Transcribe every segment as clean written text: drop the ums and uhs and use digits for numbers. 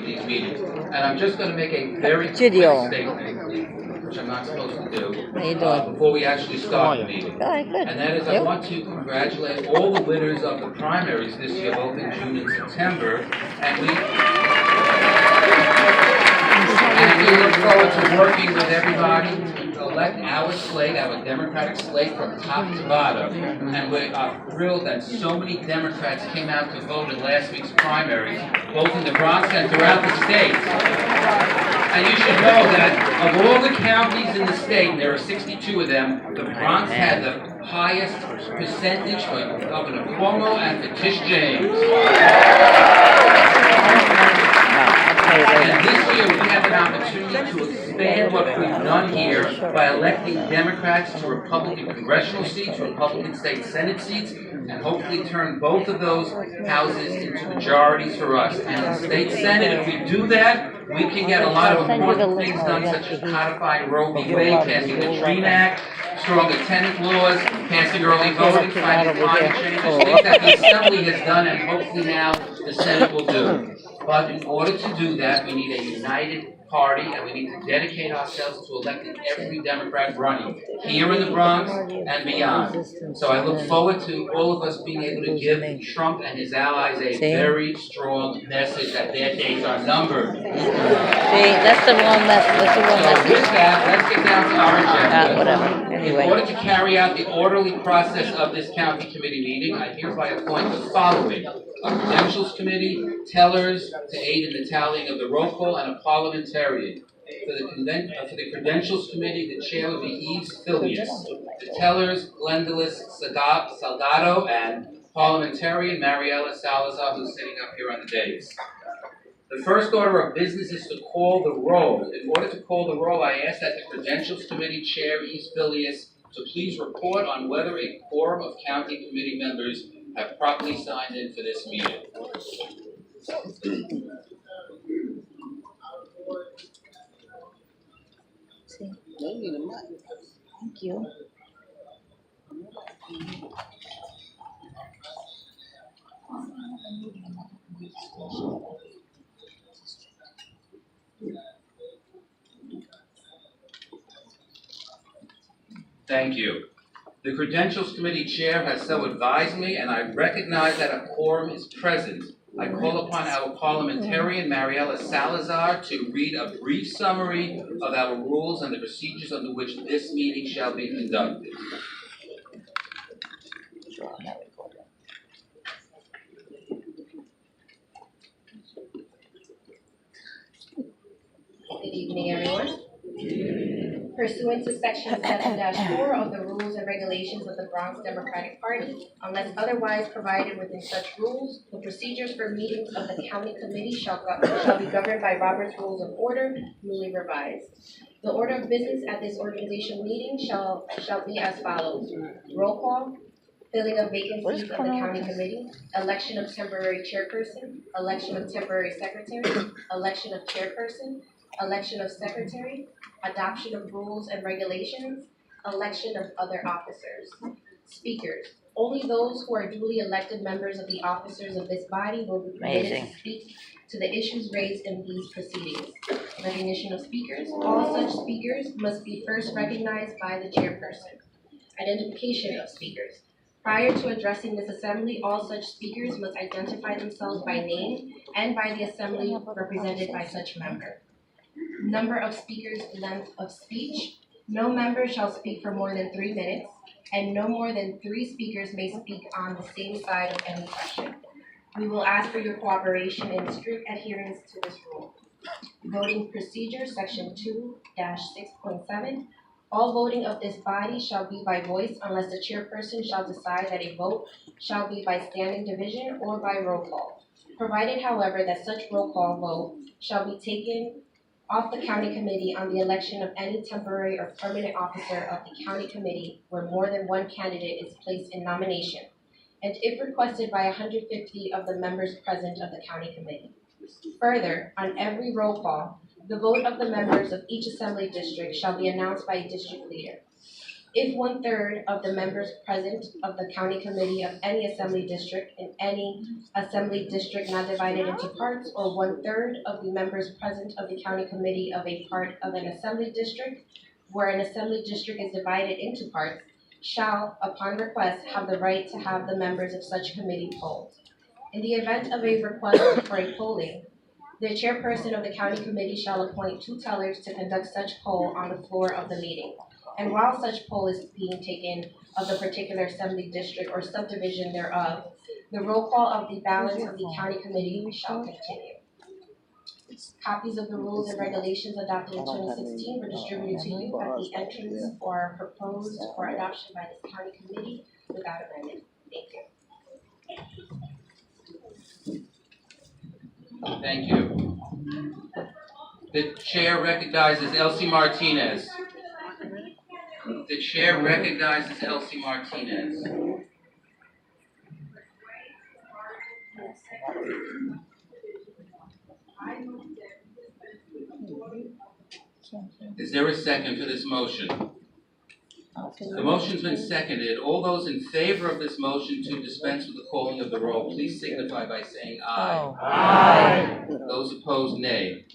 these meetings. And I'm just going to make a very quick statement, which I'm not supposed to do, before we actually start the meeting. And that is, I want to congratulate all the winners of the primaries this year, both in June and September. And we look forward to working with everybody to elect our slate, our Democratic slate, from top to bottom. And we are thrilled that so many Democrats came out to vote in last week's primaries, both in the Bronx and throughout the state. And you should know that of all the counties in the state, and there are 62 of them, the Bronx had the highest percentage for Governor Cuomo and for Tish James. And this year we have an opportunity to expand what we've done here by electing Democrats to Republican congressional seats, Republican state Senate seats, and hopefully turn both of those houses into majorities for us. And in the state Senate, if we do that, we can get a lot of important things done, such as codifying Roe v. Wade, passing the DREAM Act, stronger tenant laws, passing early voting, fighting climate change, things that the Assembly has done and hopefully now the Senate will do. But in order to do that, we need a united party, and we need to dedicate ourselves to electing every Democrat running here in the Bronx and beyond. So I look forward to all of us being able to give Trump and his allies a very strong message that their days are numbered. That's the wrong message. So with that, let's get down to our agenda. Whatever. Anyway. In order to carry out the orderly process of this county committee meeting, I hereby appoint the following: a credentials committee, tellers to aid in the tallying of the roll call, and a parliamentarian. For the credentials committee, the chair would be Yves Filius. The tellers, Glendalis Salgado, and parliamentarian Mariela Salazar, who's sitting up here on the dais. The first order of business is to call the roll. In order to call the roll, I ask that the credentials committee chair, Yves Filius, to please report on whether a quorum of county committee members have properly signed in for this meeting. Thank you. Thank you. The Credentials Committee Chair has so advised me, and I recognize that a quorum is present. I call upon our parliamentarian, Mariela Salazar, to read a brief summary of our rules and the procedures under which this meeting shall be conducted. Good evening, everyone. Pursuant to Section 7-4 of the Rules and Regulations of the Bronx Democratic Party, unless otherwise provided within such rules, the procedures for meetings of the County Committee shall be governed by Robert's Rules of Order, newly revised. The order of business at this organizational meeting shall be as follows: roll call, filling of vacancies of the County Committee, election of temporary chairperson, election of temporary secretary, election of chairperson, election of secretary, adoption of rules and regulations, election of other officers. Speakers: only those who are duly elected members of the officers of this body will be permitted to speak to the issues raised in these proceedings. Recognition of speakers: all such speakers must be first recognized by the chairperson. Identification of speakers: prior to addressing this assembly, all such speakers must identify themselves by name and by the assembly represented by such member. Number of speakers, length of speech: no member shall speak for more than 3 minutes, and no more than 3 speakers may speak on the same side of any question. We will ask for your cooperation and strict adherence to this rule. Voting procedure, Section 2-6.7. All voting of this body shall be by voice unless the chairperson shall decide that a vote shall be by standing division or by roll call. Provided, however, that such roll call vote shall be taken off the county committee on the election of any temporary or permanent officer of the county committee where more than one candidate is placed in nomination, and if requested by 150 of the members present of the county committee. Further, on every roll call, the vote of the members of each assembly district shall be announced by a district leader. If 1/3 of the members present of the county committee of any assembly district in any assembly district not divided into parts, or 1/3 of the members present of the county committee of a part of an assembly district where an assembly district is divided into parts, shall, upon request, have the right to have the members of such committee polled. In the event of a request for a polling, the chairperson of the county committee shall appoint 2 tellers to conduct such poll on the floor of the meeting. And while such poll is being taken of the particular assembly district or subdivision thereof, the roll call of the balance of the county committee shall continue. Copies of the rules and regulations adopted in 2016 were distributed to you at the entrance or proposed for adoption by this county committee without amendment. Thank you. Thank you. The chair recognizes Elsie Martinez. The chair recognizes Elsie Martinez. Is there a second for this motion? The motion's been seconded. All those in favor of this motion to dispense with the calling of the roll, please signify by saying aye. Aye. Those opposed, nay.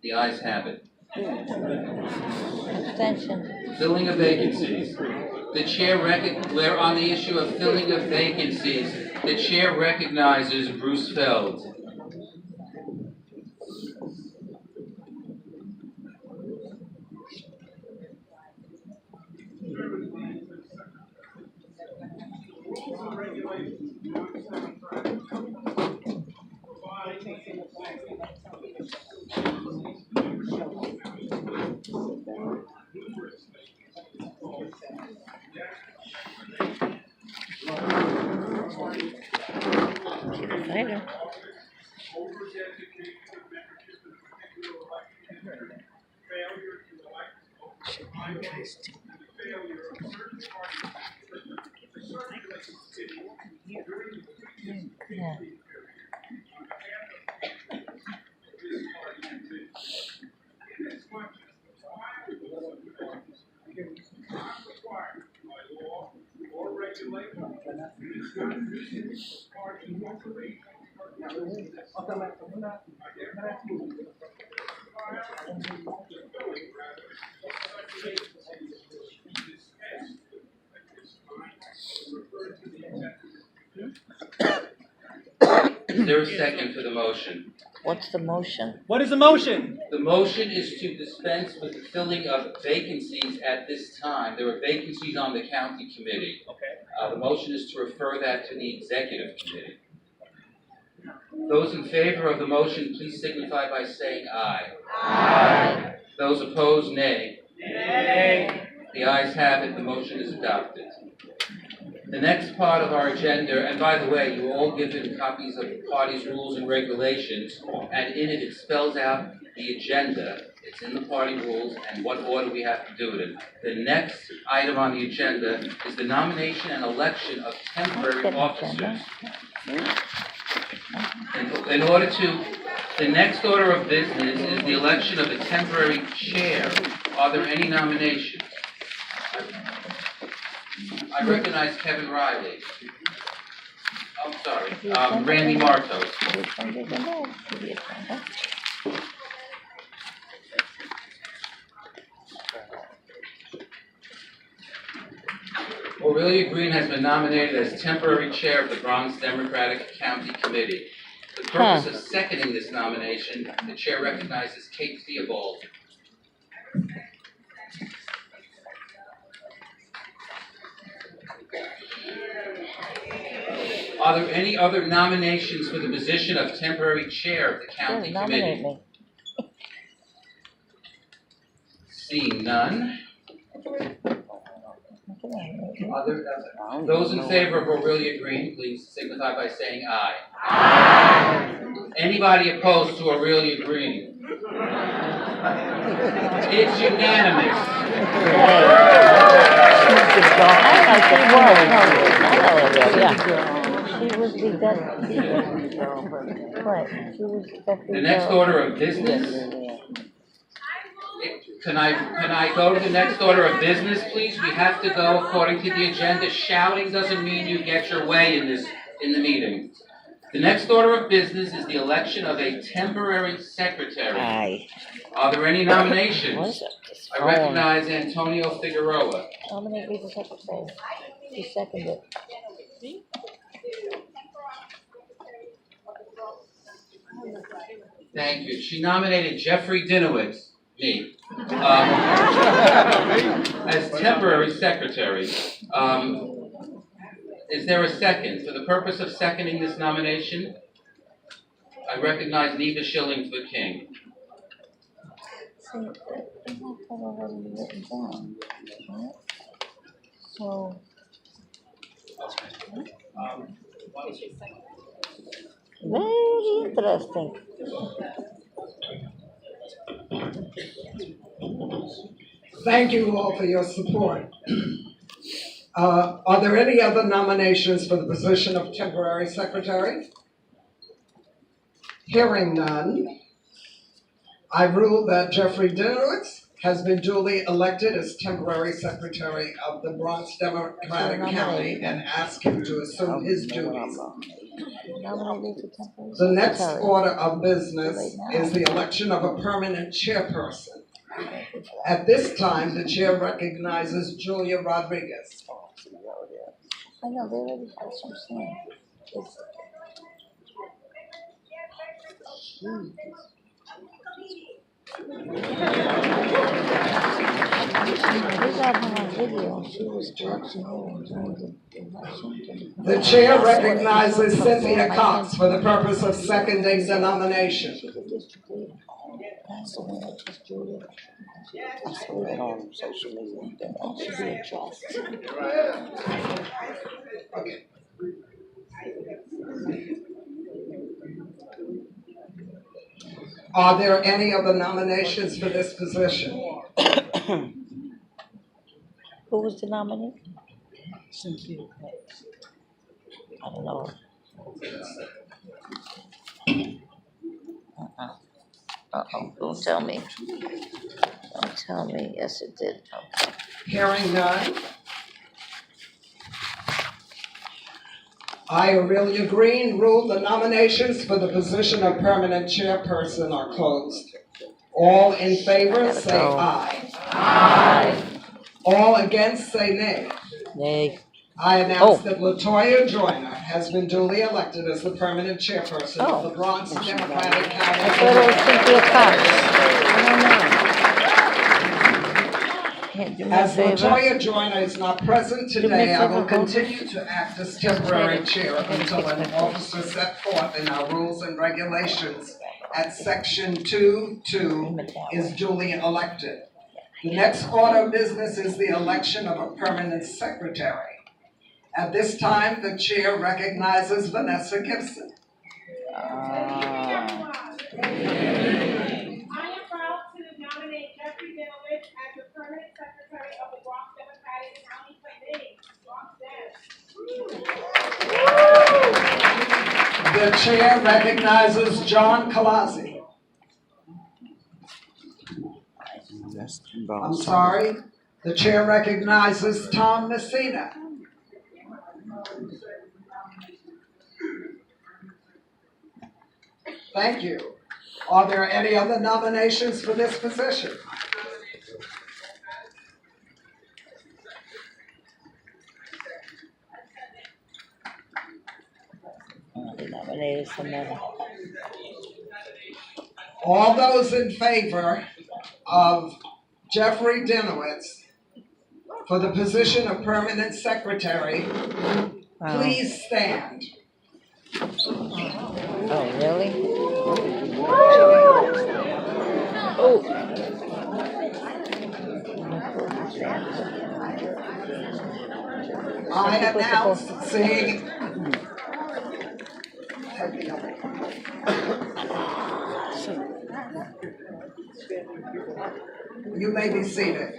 The ayes have it. Abstention. Filling of vacancies. The chair we're on the issue of filling of vacancies. The chair recognizes Bruce Feld. Later. Yeah. Is there a second for the motion? What's the motion? What is the motion? The motion is to dispense with the filling of vacancies at this time. There are vacancies on the county committee. Okay. The motion is to refer that to the executive committee. Those in favor of the motion, please signify by saying aye. Aye. Those opposed, nay. Nay. The ayes have it. The motion is adopted. The next part of our agenda, and by the way, you were all given copies of the party's rules and regulations, and in it spells out the agenda. It's in the party rules and what order we have to do it in. The next item on the agenda is the nomination and election of temporary officers. The next order of business is the election of a temporary chair. Are there any nominations? I recognize Kevin Riley. I'm sorry, Randy Martos. Aurelia Green has been nominated as temporary chair of the Bronx Democratic County Committee. For the purpose of seconding this nomination, the chair recognizes Kate Theobald. Are there any other nominations for the position of temporary chair of the county committee? Me. Seeing none. Those in favor of Aurelia Green, please signify by saying aye. Aye. Anybody opposed to Aurelia Green? It's unanimous. She was the deputy. Right. She was deputy. The next order of business. Can I go to the next order of business, please? We have to go according to the agenda. Shouting doesn't mean you get your way in the meeting. The next order of business is the election of a temporary secretary. Aye. Are there any What nominations? is it? This I phone. recognize Antonio Figueroa. Nominate me for secretary. You seconded. Thank you. She nominated Jeffrey Dinowitz, me, as temporary secretary. Is there a second? For the purpose of seconding this nomination, I recognize Neva Shillingford-King. See, I have that already written down, right? So. Very interesting. Thank you all for your support. Are there any other nominations for the position of temporary secretary? Hearing none, I rule that Jeffrey Dinowitz has been duly elected as temporary secretary of the Bronx Democratic County and ask him to assume his duties. The next order of business is the election of a permanent chairperson. At this time, the chair recognizes Julia Rodriguez. I know, they already have some saying. We got her on video, she was electioneering during the election. The chair recognizes Cynthia Cox for the purpose of seconding the nomination. She's a district leader. That's the one that just drew it. I saw it on social media, that should be addressed. Okay. Are there any other nominations for this position? Who was the nominee? Cynthia Cox. I don't know. Don't tell me. Don't tell me. Yes, it did. Okay. Hearing none. I, Aurelia Green, rule the nominations for the position of permanent chairperson are closed. All in favor, say aye. Aye. All against, say nay. Nay. I announce that LaToya Joyner has been duly elected as the permanent chairperson of the Bronx Democratic I thought it was Cynthia Cox. I don't know. Can't do me a As favor? LaToya Joyner is not present me a today, I will favor, continue to act as temporary chair until an officer set forth in our rules and regulations at section 2.2 is duly elected. The next order of business is the election of a permanent secretary. At this time, the chair recognizes Vanessa Gibson. I am proud to nominate Jeffrey Dinowitz as the permanent secretary of the Bronx Democratic County Bronx Dem. The chair recognizes John Colazzi. I'm sorry. The chair recognizes Tom Messina. Thank you. Are there any other nominations for this position? They nominated somebody. All those in favor of Jeffrey Dinowitz for the position of permanent secretary, please stand. Oh, really? Oh. I announce seeing. You may be seated.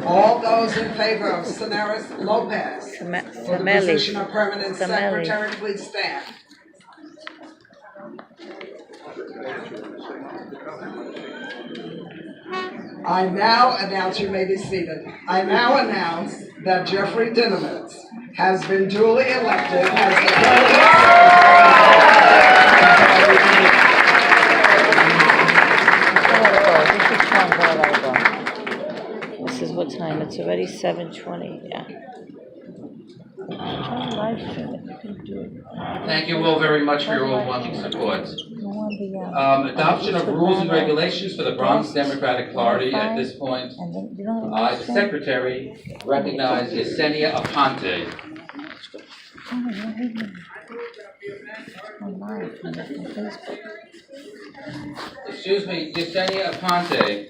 All those in favor of Soneris Lopez for the position of permanent secretary, please stand. I now announce, you may be seated. I now announce that Jeffrey Dinovitz has been duly elected as the This is what time? It's already 7:20. Yeah. Try to live stream it. You can do it. Thank you all very much for your overwhelming support. Go on the, Adoption of rules and regulations for the Bronx Democratic Party. At this point, and then you don't I, the secretary, recognize Yesenia Aponte. Online, on Facebook. Excuse me, Yesenia Aponte.